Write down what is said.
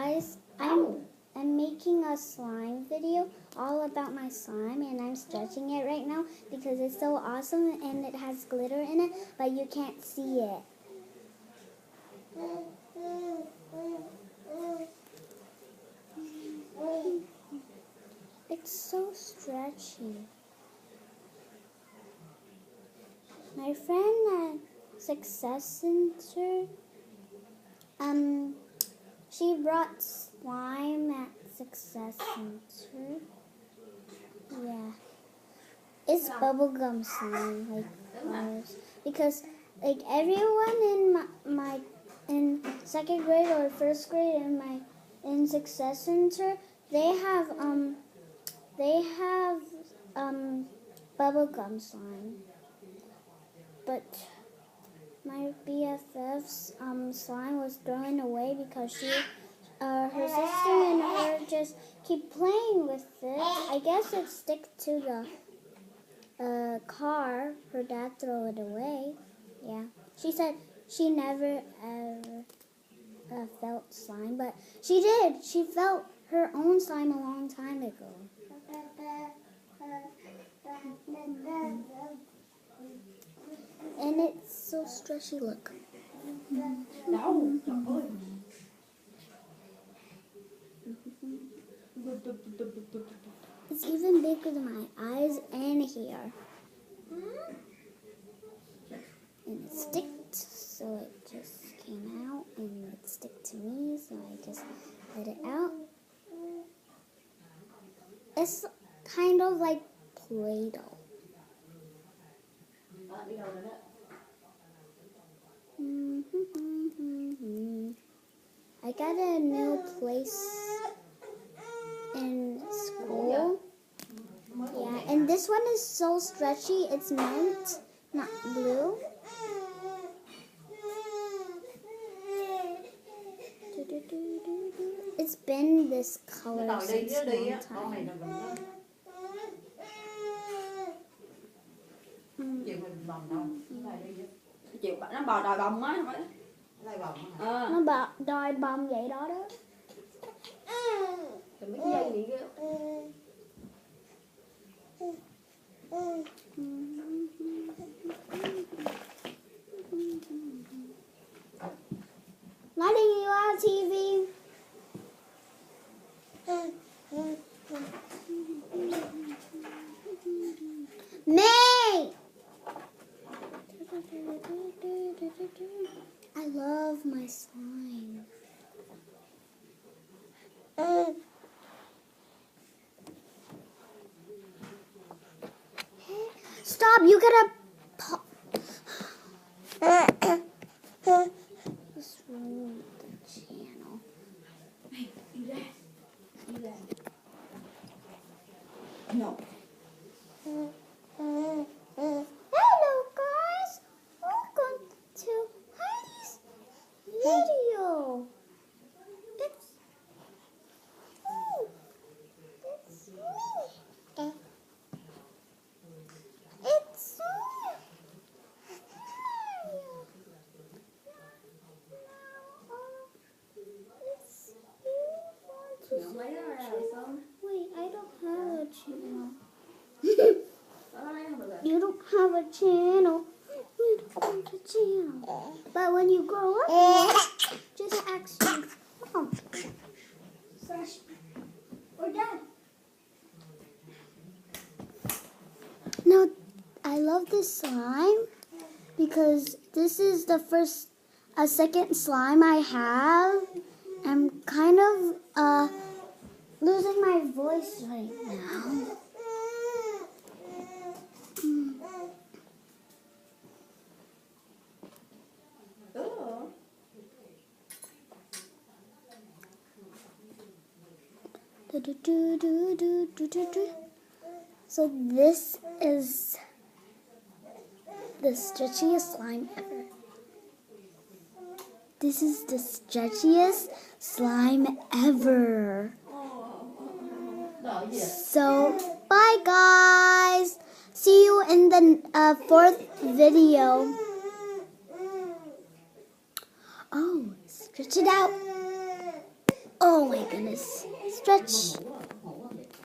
guys, I'm making a slime video all about my slime, and I'm stretching it right now because it's so awesome and it has glitter in it, but you can't see it. It's so stretchy. My friend at Success Center, she brought slime at Success Center. Yeah. It's bubblegum slime, like ours. Because like everyone in second grade or first grade in Success Center, they have bubblegum slime. But my BFF's slime was thrown away because her sister and her just keep playing with it. I guess it stick to the car. Her dad threw it away. Yeah. She said she never ever felt slime, but she did. She felt her own slime a long time ago. And it's so stretchy, look. It's even bigger than my eyes and hair. And it sticked, so it just came out, and it stick to me, so I just let it out. It's kind of like Play-Doh. I got a new place in school. Yeah, and this one is so stretchy. It's mint, not blue. It's been this color since a long time. Nó đòi bồng á, nó đòi bồng vậy đó đó. Rồi mấy cái dây này kia. Letting you on TV. May! I love my slime. Stop, you gotta pop. What's wrong with the channel? Hey, đi ra. No. Hello guys, welcome to Heidi's video. It's me. It's me. It's me. Wait, I don't have a channel. You don't have a channel. You don't have a channel. But when you grow up, just ask your mom. Or dad. Now, I love this slime because this is the second slime I have. I'm kind of losing my voice right now. So this is the stretchiest slime ever. This is the stretchiest slime ever. So bye guys. See you in the fourth video. Oh, stretch it out. Oh. my goodness. Stretch.